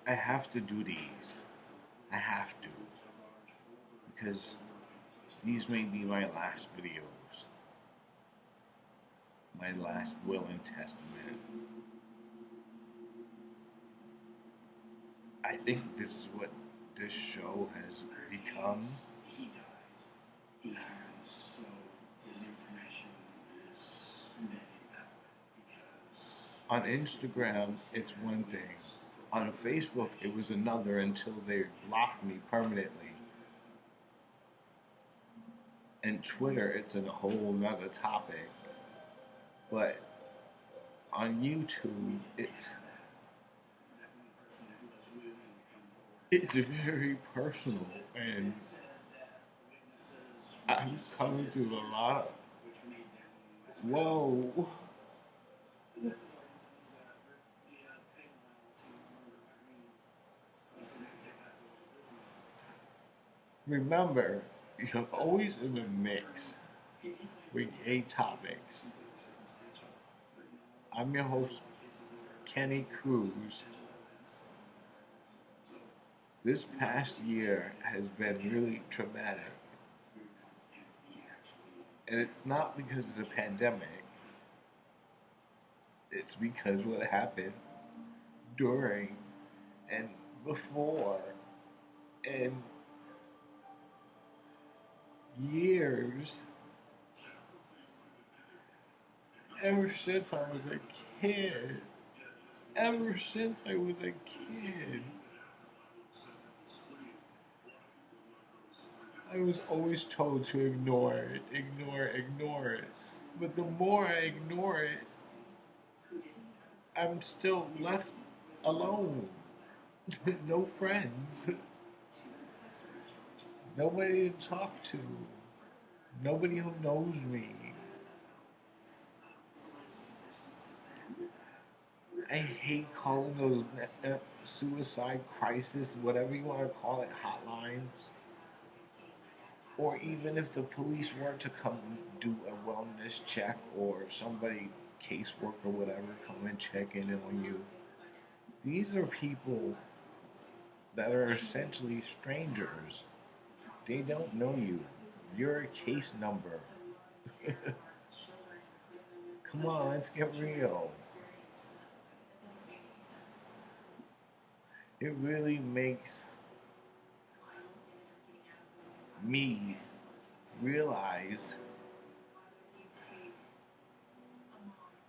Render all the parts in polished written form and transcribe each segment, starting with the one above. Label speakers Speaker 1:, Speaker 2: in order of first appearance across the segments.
Speaker 1: I have to do these. I have to. Because these may be my last videos. My last will and testament. I think this is what this show has become. On Instagram, it's one thing. On Facebook, it was another until they blocked me permanently. And Twitter, it's a whole nother topic. But on YouTube, it's very personal, and I'm coming through a lot. Whoa. Remember, you're always in the mix with GayTopix. I'm your host, Kenny Cruz. This past year has been really traumatic. And it's not because of the pandemic. It's because what happened during and before and years, ever since I was a kid. Ever since I was a kid. I was always told to ignore it, ignore it. But the more I ignore it, I'm still left alone. No friends. Nobody to talk to. Nobody who knows me. I hate calling those suicide crisis, whatever you want to call it, hotlines. Or even if the police were to come do a wellness check, or somebody, casework or whatever, come and check in on you. These are people that are essentially strangers. They don't know you. You're a case number. Come on, let's get real. It really makes me realize.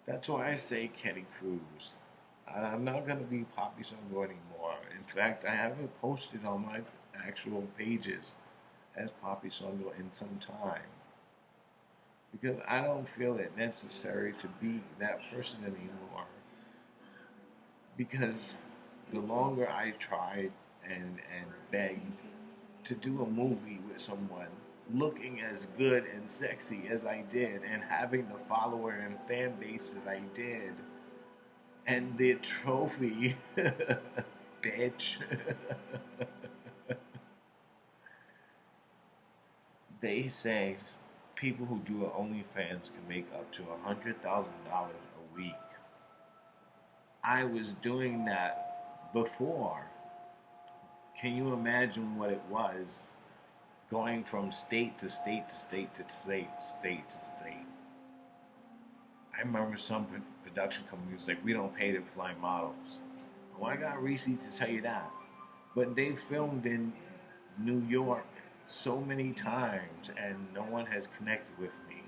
Speaker 1: That's why I say Kenny Cruz. I'm not going to be Papisongo anymore. In fact, I haven't posted on my actual pages as Papisongo in some time. Because I don't feel it necessary to be that person anymore. Because the longer I tried and begged to do a movie with someone looking as good and sexy as I did, and having the follower and fan base that I did, and the trophy, bitch. They say people who do OnlyFans can make up to $100,000 a week. I was doing that before. Can you imagine what it was going from state to state to state to state to state? I remember some production companies like, we don't pay to fly models. Well, I got receipts to tell you that. But they filmed in New York so many times, and no one has connected with me.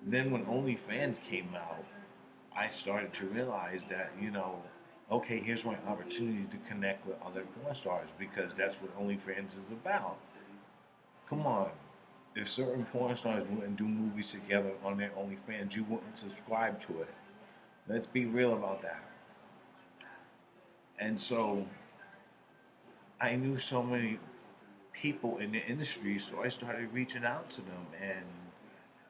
Speaker 1: Then when OnlyFans came out, I started to realize that, okay, here's my opportunity to connect with other porn stars, because that's what OnlyFans is about. Come on. If certain porn stars wouldn't do movies together on their OnlyFans, you wouldn't subscribe to it. Let's be real about that. And so I knew so many people in the industry, so I started reaching out to them, and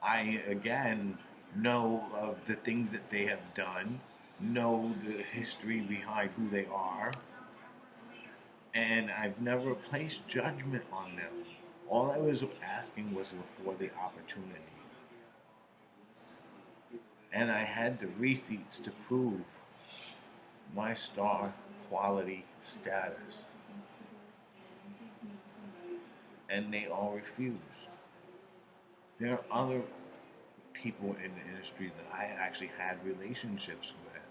Speaker 1: I, again, know of the things that they have done, know the history behind who they are, And I've never placed judgment on them. All I was asking was for the opportunity. And I had the receipts to prove my star quality status. And they all refused. There are other people in the industry that I actually had relationships with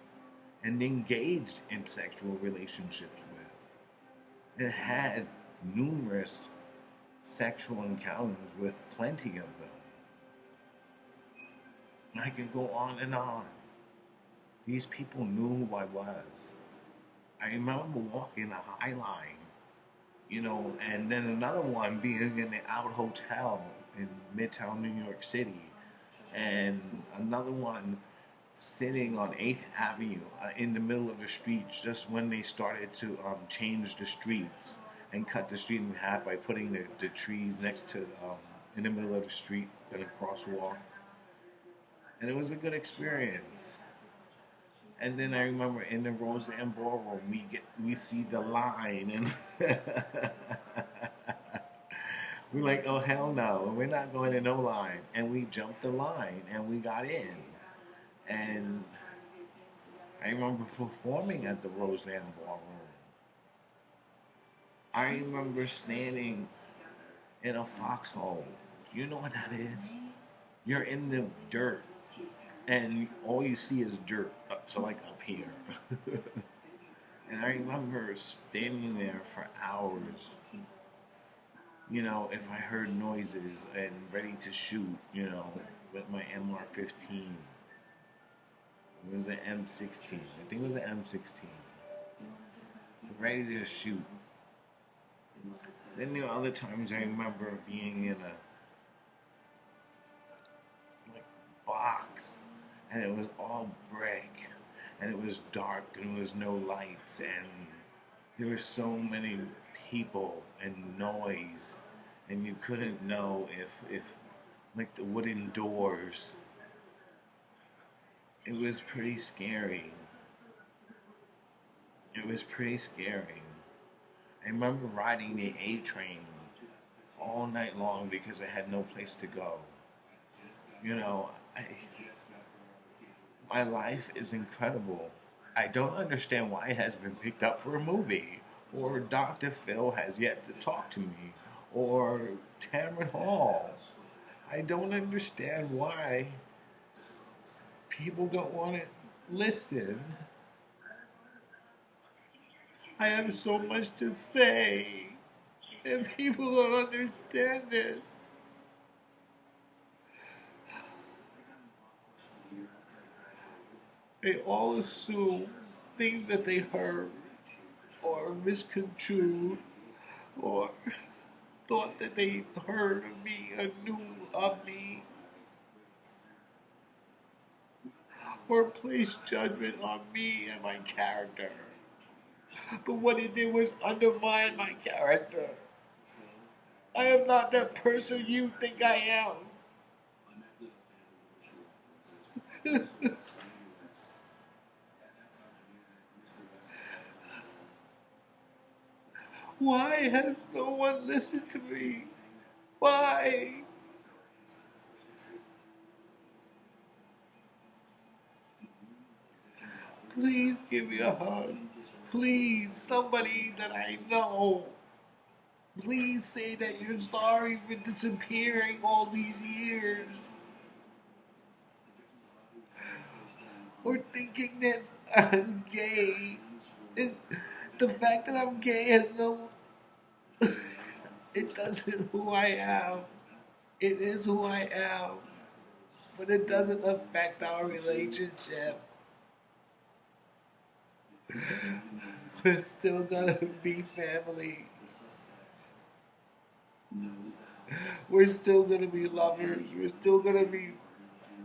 Speaker 1: and engaged in sexual relationships with and had numerous sexual encounters with plenty of them. And I could go on and on. These people knew who I was. I remember walking a High Line, and then another one being in the Out Hotel in Midtown New York City, and another one sitting on 8th Avenue in the middle of the street just when they started to change the streets and cut the street in half by putting the trees next to, in the middle of the street in a crosswalk. And it was a good experience. And then I remember in the Roseanne Ballroom, we see the line, and we're like, oh hell no, we're not going to no line. And we jumped the line, and we got in. And I remember performing at the Roseanne Ballroom. I remember standing in a foxhole. You know what that is? You're in the dirt, and all you see is dirt up to like up here. And I remember standing there for hours, if I heard noises and ready to shoot, with my MR-15. It was an M16. I think it was an M16. Ready to shoot. Then there are other times I remember being in a box, and it was all brick, and it was dark, and there was no lights, and there were so many people and noise, and you couldn't know if like the wooden doors. It was pretty scary. It was pretty scary. I remember riding the A train all night long because I had no place to go. My life is incredible. I don't understand why it has been picked up for a movie, or Dr. Phil has yet to talk to me, or Tamron Hall. I don't understand why people don't want to listen. I have so much to say, and people don't understand this. They all assume things that they heard or misconstrued or thought that they heard of me or knew of me, or placed judgment on me and my character. But what it did was undermine my character. I am not that person you think I am. Why has no one listened to me? Why? Please give me a hug. Please, somebody that I know. Please say that you're sorry for disappearing all these years. Or thinking that I'm gay. The fact that I'm gay has no... It doesn't who I am. It is who I am. But it doesn't affect our relationship. We're still gonna be family. We're still gonna be lovers. We're still gonna be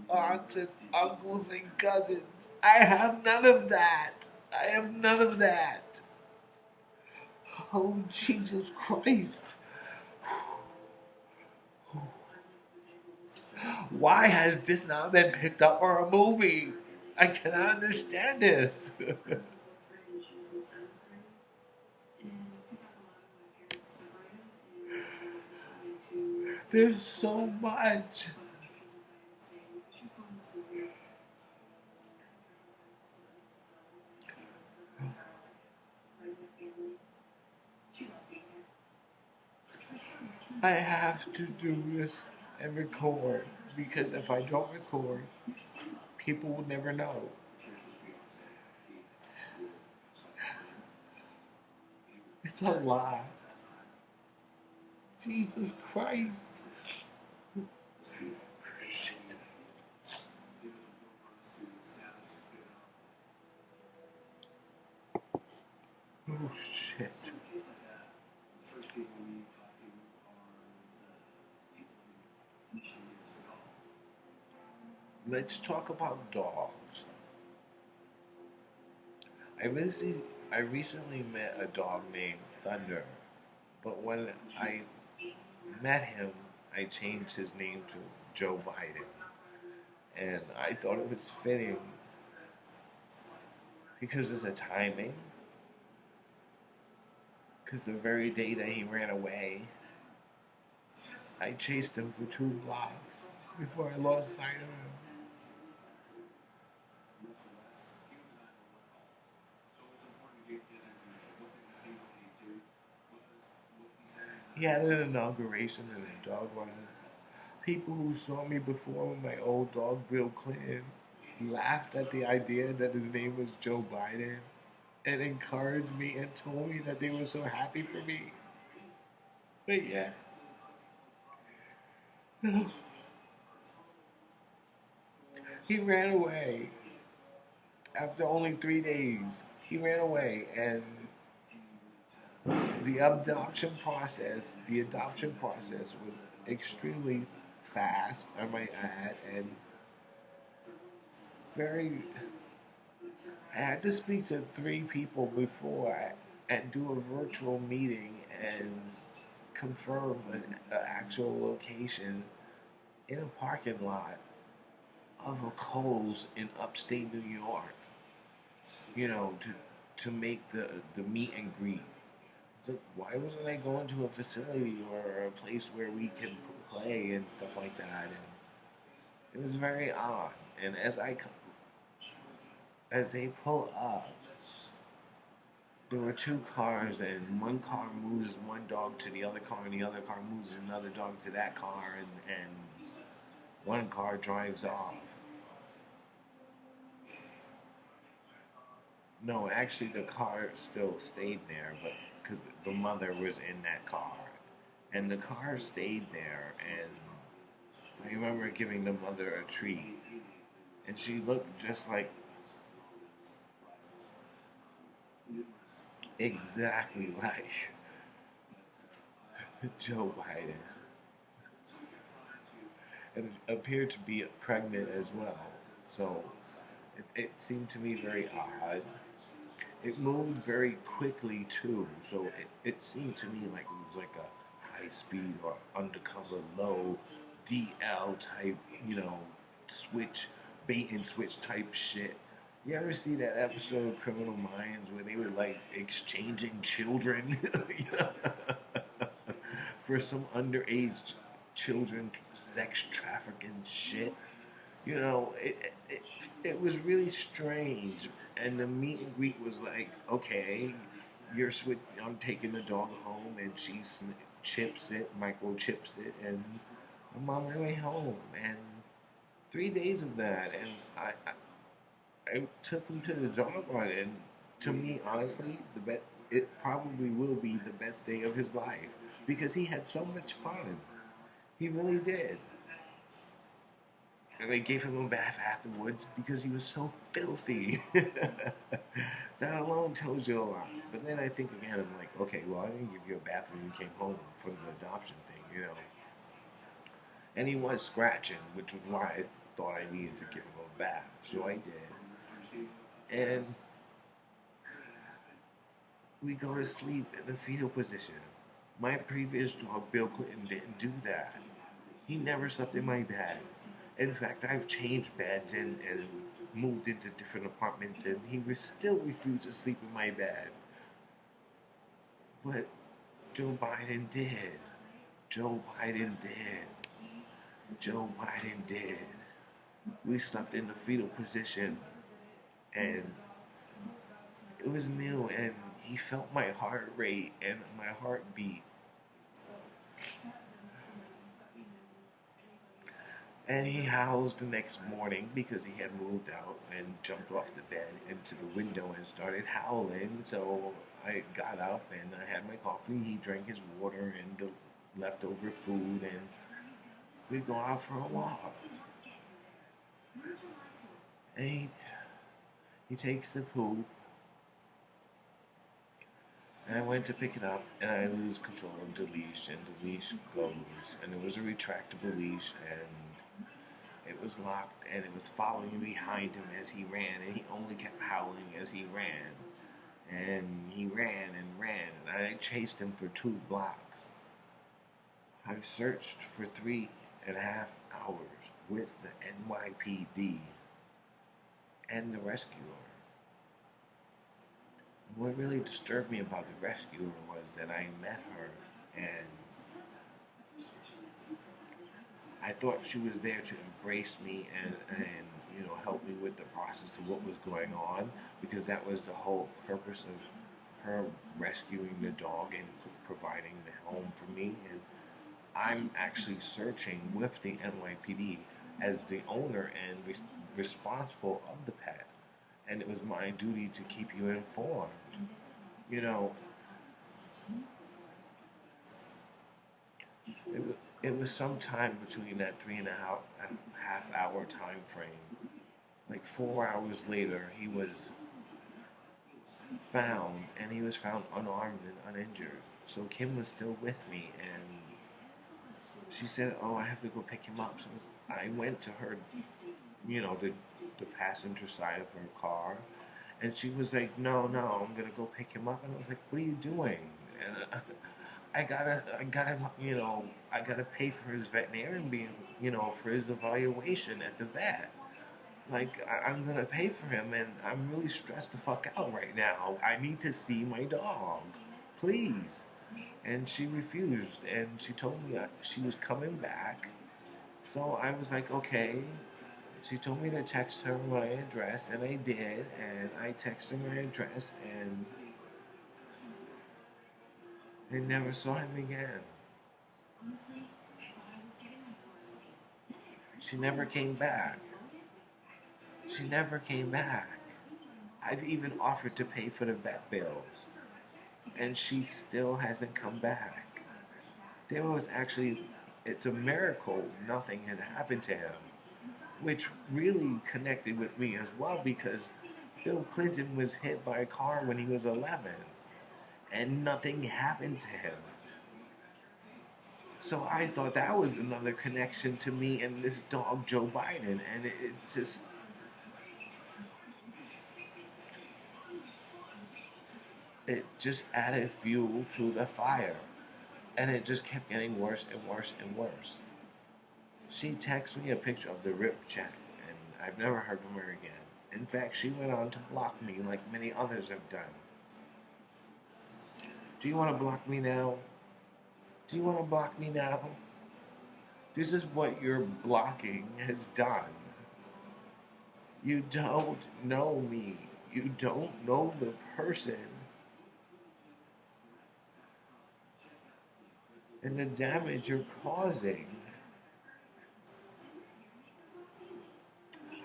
Speaker 1: aunts and uncles and cousins. I have none of that. I have none of that. Oh, Jesus Christ. Why has this not been picked up for a movie? I cannot understand this. There's so much. I have to do this and record because if I don't record, people will never know. It's a lot. Jesus Christ. Shit. Oh shit. Let's talk about dogs. I recently, I recently met a dog named Thunder, but when I met him, I changed his name to Joe Biden. And I thought it was fitting because of the timing. Because the very day that he ran away, I chased him for 2 blocks before I lost sight of him. He had an inauguration in a dog run. People who saw me before with my old dog, BillClinton, laughed at the idea that his name was Joe Biden and encouraged me and told me that they were so happy for me. But yeah. He ran away. After only 3 days, he ran away, and the adoption process was extremely fast, I might add, and very. I had to speak to 3 people before and do a virtual meeting and confirm an actual location in a parking lot of a Kohl's in upstate New York. You know, to make the meet and greet. So why wasn't I going to a facility or a place where we can play and stuff like that? And it was very odd. And as they pull up, there were 2 cars, and one car moves one dog to the other car, and the other car moves another dog to that car, and one car drives off. No, actually, the car still stayed there, but because the mother was in that car, and the car stayed there, and I remember giving the mother a treat, and she looked just like exactly like Joe Biden, and appeared to be pregnant as well. So it seemed to me very odd. It moved very quickly too, so it seemed to me like it was like a high speed or undercover low DL type, switch, bait and switch type shit. You ever see that episode of Criminal Minds where they were like exchanging children for some underage children sex trafficking shit? It was really strange. And the meet and greet was like, okay, I'm taking the dog home, and she microchips it, and I'm on my way home. And 3 days of that, and I took him to the dog run, and to me, honestly, it probably will be the best day of his life because he had so much fun. He really did. And I gave him a bath afterwards because he was so filthy. That alone tells you a lot. But then I think again, I'm like, okay, well, I didn't give you a bath when you came home from the adoption thing, And he was scratching, which was why I thought I needed to give him a bath. So I did. And we go to sleep in the fetal position. My previous dog, BillClinton, didn't do that. He never slept in my bed. In fact, I've changed beds and moved into different apartments, and he still refused to sleep in my bed. But Joe Biden did. Joe Biden did. Joe Biden did. We slept in the fetal position, and it was new, and he felt my heart rate and my heartbeat. And he howls the next morning because he had moved out and jumped off the bed into the window and started howling. So I got up and I had my coffee. He drank his water and the leftover food, and we go out for a walk. And he takes the poop, and I went to pick it up, and I lose control of the leash, and the leash goes, and it was a retractable leash, and it was locked, and it was following behind him as he ran, and he only kept howling as he ran. And he ran and ran, and I chased him for 2 blocks. I searched for 3.5 hours with the NYPD and the rescuer. What really disturbed me about the rescuer was that I met her, and I thought she was there to embrace me and help me with the process of what was going on, because that was the whole purpose of her rescuing the dog and providing the home for me. And I'm actually searching with the NYPD as the owner and responsible of the pet, and it was my duty to keep you informed. It was sometime between that 3.5 hour time frame. Like 4 hours later, he was found, and he was found unarmed and uninjured. So Kim was still with me, and she said, "Oh, I have to go pick him up." So I went to her, the passenger side of her car, and she was like, "No, I'm gonna go pick him up." And I was like, "What are you doing?" And I gotta pay for his veterinarian for his evaluation at the vet. Like, I'm gonna pay for him, and I'm really stressed the fuck out right now. I need to see my dog, please. And she refused, and she told me she was coming back. So I was like, okay. She told me to text her my address, and I did, and I texted her my address, and I never saw him again. She never came back. She never came back. I've even offered to pay for the vet bills, and she still hasn't come back. It's a miracle nothing had happened to him, which really connected with me as well, because BillClinton was hit by a car when he was 11, and nothing happened to him. So I thought that was another connection to me and this dog, Joe Biden, and it's just... It just added fuel to the fire, and it just kept getting worse and worse and worse. She texted me a picture of the ripped check, and I've never heard from her again. In fact, she went on to block me like many others have done. Do you want to block me now? Do you want to block me now? This is what your blocking has done. You don't know me. You don't know the person. And the damage you're causing.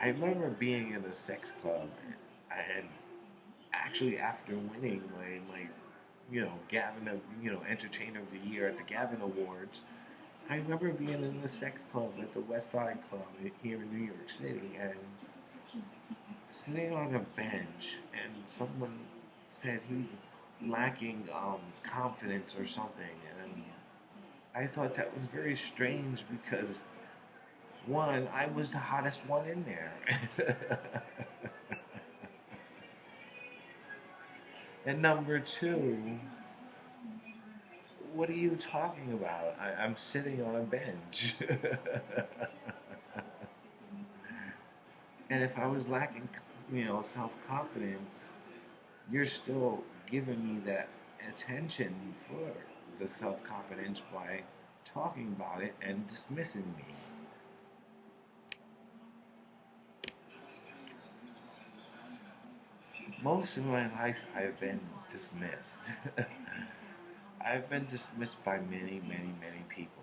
Speaker 1: I remember being in a sex club, and actually after winning my Gavin Entertainer of the Year at the Gavin Awards, I remember being in the sex club at the West Side Club here in New York City, and sitting on a bench, and someone said he's lacking confidence or something, and I thought that was very strange because, one, I was the hottest one in there. And number two, what are you talking about? I'm sitting on a bench. And if I was lacking, self-confidence, you're still giving me that attention for the self-confidence by talking about it and dismissing me. Most of my life, I've been dismissed. I've been dismissed by many, many, many people.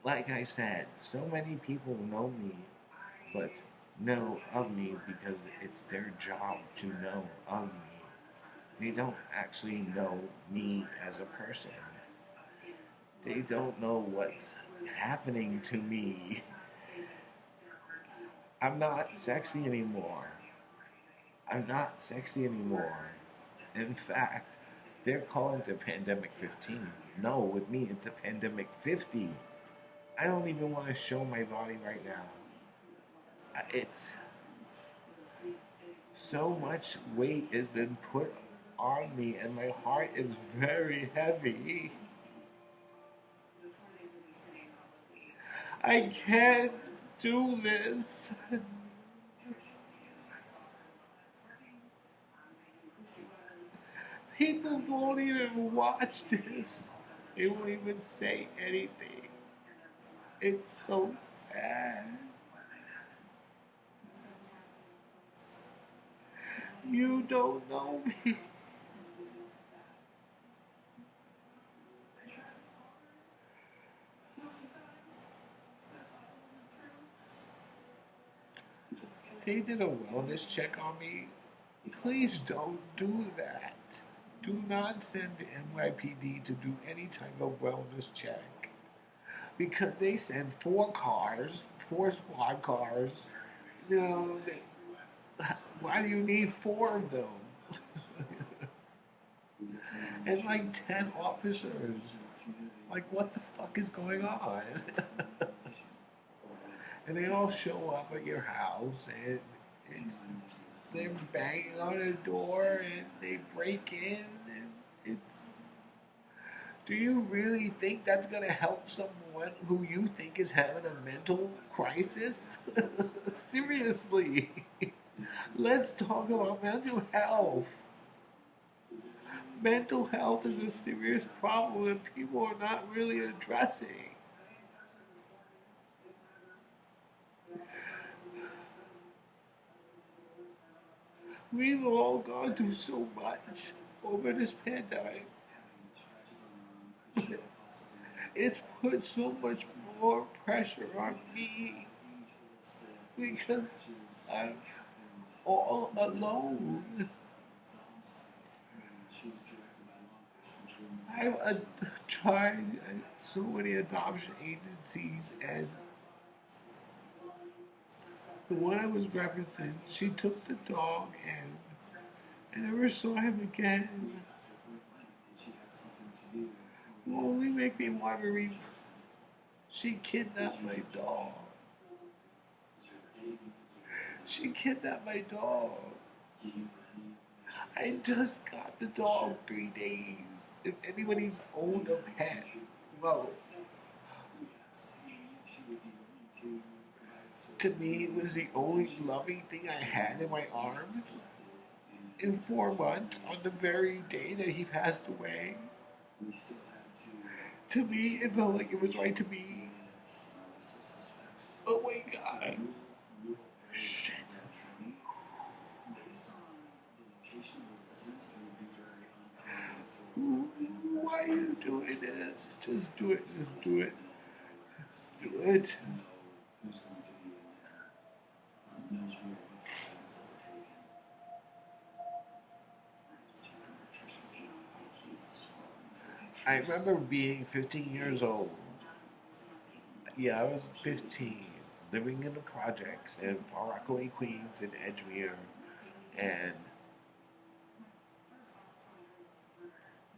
Speaker 1: Like I said, so many people know me, but know of me because it's their job to know of me. They don't actually know me as a person. They don't know what's happening to me. I'm not sexy anymore. I'm not sexy anymore. In fact, they're calling it pandemic 15. No, with me, it's a pandemic 50. I don't even want to show my body right now. It's so much weight has been put on me, and my heart is very heavy. I can't do this. People won't even watch this. They won't even say anything. It's so sad. You don't know me. They did a wellness check on me. Please don't do that. Do not send the NYPD to do any type of wellness check. Because they send 4 cars, 4 squad cars. You know, why do you need 4 of them? And like 10 officers. Like, what the fuck is going on? And they all show up at your house, and they're banging on the door, and they break in, and it's. Do you really think that's gonna help someone who you think is having a mental crisis? Seriously, let's talk about mental health. Mental health is a serious problem that people are not really addressing. We've all gone through so much over this pandemic. It's put so much more pressure on me because I'm all alone. I've tried so many adoption agencies, and the one I was referencing, she took the dog and I never saw him again. It will only make me want to She kidnapped my dog. She kidnapped my dog. I just got the dog 3 days. If anybody's owned a pet, well, to me, it was the only loving thing I had in my arms. In 4 months, on the very day that he passed away, to me, it felt like it was right to me. Oh my God. Shit. Why are you doing this? Just do it. Just do it. Just do it. I remember being 15 years old. Yeah, I was 15, living in the projects in Far Rockaway, Queens, and Edgemere, and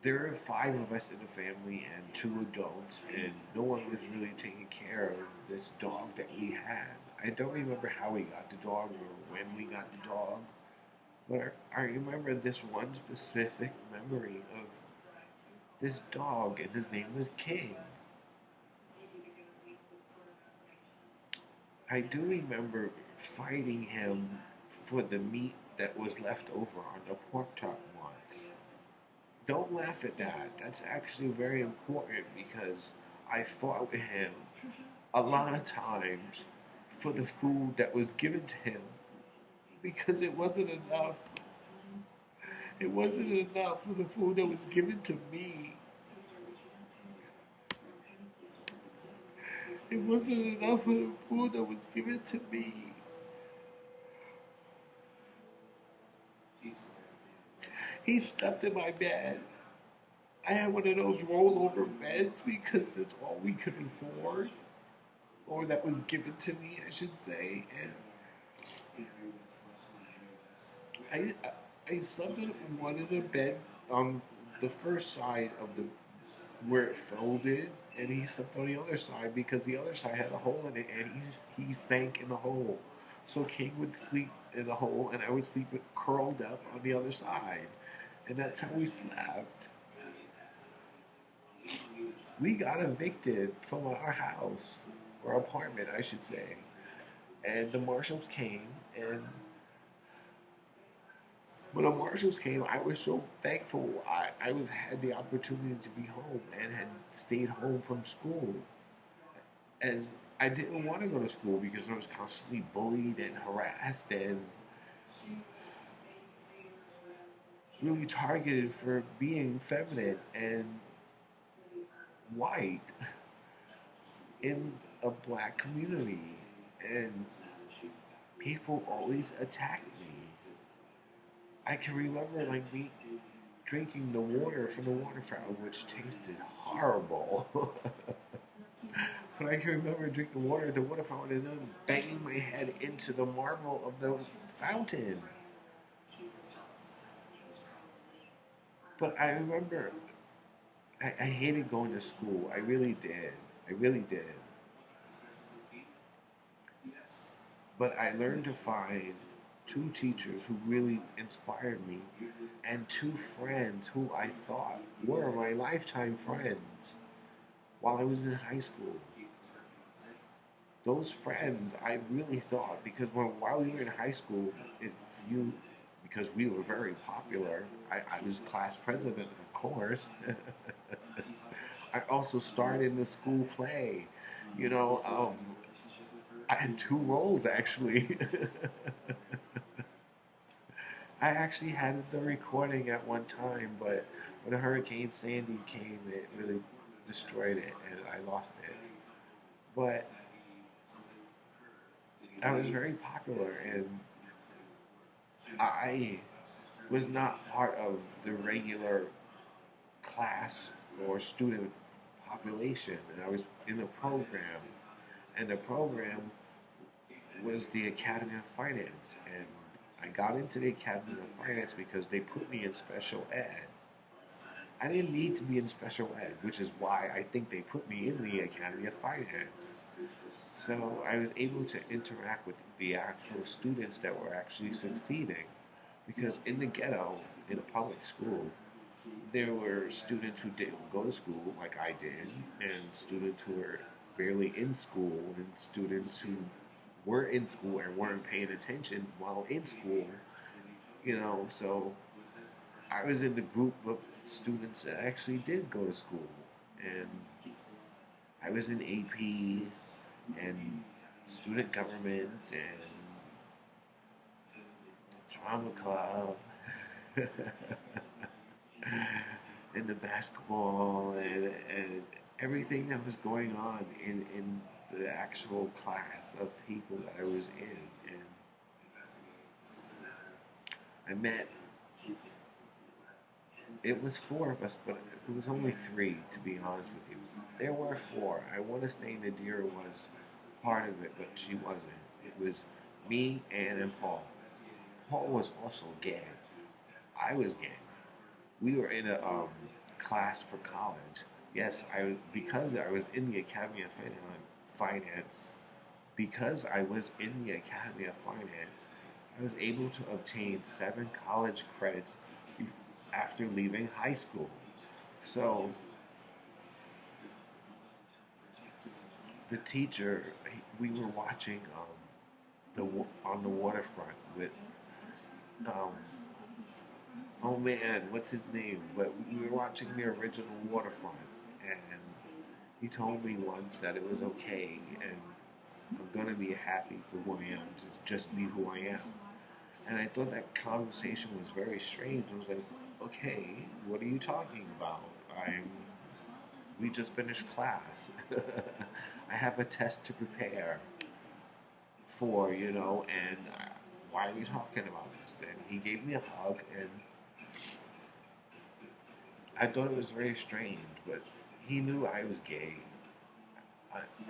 Speaker 1: there were 5 of us in the family and 2 adults, and no one was really taking care of this dog that we had. I don't remember how we got the dog or when we got the dog, but I remember this one specific memory of this dog, and his name was King. I do remember fighting him for the meat that was left over on the pork chop once. Don't laugh at that. That's actually very important because I fought with him a lot of times for the food that was given to him because it wasn't enough. It wasn't enough for the food that was given to me. It wasn't enough for the food that was given to me. He slept in my bed. I had one of those rollover beds because that's all we could afford, or that was given to me, I should say. And I slept in one of the bed on the first side of the where it folded, and he slept on the other side because the other side had a hole in it, and he sank in the hole. So King would sleep in the hole, and I would sleep curled up on the other side, and that's how we slept. We got evicted from our house, or apartment, I should say, and the marshals came, and when the marshals came, I was so thankful. I was had the opportunity to be home and had stayed home from school, as I didn't want to go to school because I was constantly bullied and harassed and really targeted for being feminine and white in a black community, and people always attacked me. I can remember like me drinking the water from the water fountain, which tasted horrible. But I can remember drinking water at the water fountain and then banging my head into the marble of the fountain. But I remember I hated going to school. I really did. I really did. But I learned to find two teachers who really inspired me and two friends who I thought were my lifetime friends while I was in high school. Those friends I really thought, because while we were in high school, if you because we were very popular, I was class president, of course. I also starred in the school play. I had two roles actually. I actually had the recording at one time, but when Hurricane Sandy came, it really destroyed it, and I lost it. But I was very popular, and I was not part of the regular class or student population, and I was in a program, and the program was the Academy of Finance, and I got into the Academy of Finance because they put me in special ed. I didn't need to be in special ed, which is why I think they put me in the Academy of Finance. So I was able to interact with the actual students that were actually succeeding. Because in the ghetto, in a public school, there were students who didn't go to school like I did, and students who were barely in school, and students who were in school and weren't paying attention while in school. So I was in the group of students that actually did go to school, and I was in AP and student government and drama club and the basketball and everything that was going on in the actual class of people that I was in. And I met, it was four of us, but it was only three, to be honest with you. There were four. I want to say Nadir was part of it, but she wasn't. It was me, Ann, and Paul. Paul was also gay. I was gay. We were in a class for college. Yes, because I was in the Academy of Finance. Because I was in the Academy of Finance, I was able to obtain 7 college credits after leaving high school. So the teacher, we were watching on the waterfront with oh man, what's his name? But we were watching the original Waterfront, and He told me once that it was okay and I'm gonna be happy for who I am, to just be who I am. And I thought that conversation was very strange. I was like, okay, what are you talking about? I'm. We just finished class. I have a test to prepare for, and why are we talking about this? And he gave me a hug, and I thought it was very strange, but he knew I was gay.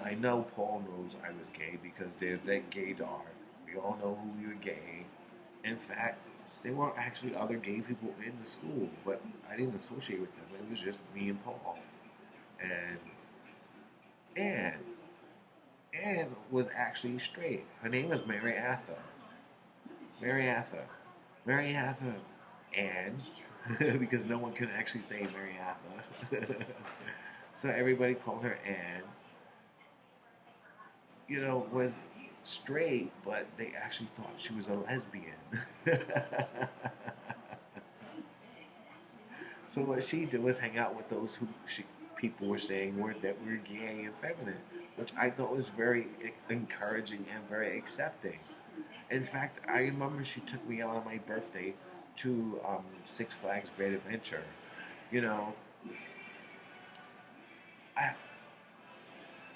Speaker 1: I know Paul knows I was gay because there's that gaydar. We all know who we were gay. In fact, there were actually other gay people in the school, but I didn't associate with them. It was just me and Paul. And Anne. Anne was actually straight. Her name was Mary Arthur. Mary Arthur. Mary Arthur Anne, because no one can actually say Mary Arthur. So everybody called her Anne. Was straight, but they actually thought she was a lesbian. So what she did was hang out with those people were saying that we're gay and feminine, which I thought was very encouraging and very accepting. In fact, I remember she took me out on my birthday to Six Flags Great Adventure. You know, I,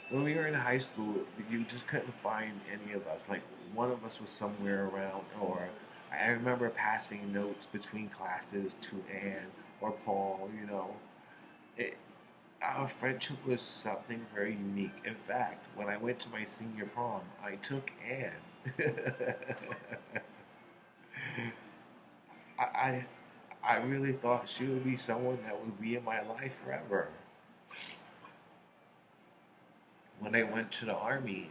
Speaker 1: when we were in high school, you just couldn't find any of us. Like, one of us was somewhere around, or I remember passing notes between classes to Anne or Paul. It, our friendship was something very unique. In fact, when I went to my senior prom, I took Anne. I, I, I really thought she would be someone that would be in my life forever. When I went to the army,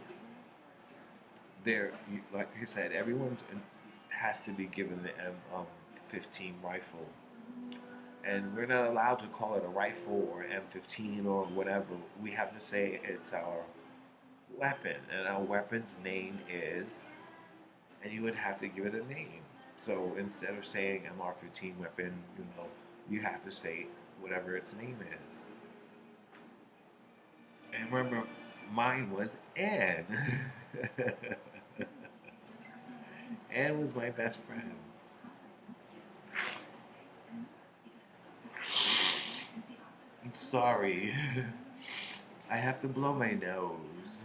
Speaker 1: there, like I said, everyone has to be given the M15 rifle, and we're not allowed to call it a rifle or M15 or whatever. We have to say it's our weapon, and our weapon's name is, and you would have to give it a name. So instead of saying MR15 weapon, you have to say whatever its name is. And remember, mine was Anne. Anne was my best friend. I'm sorry. I have to blow my nose.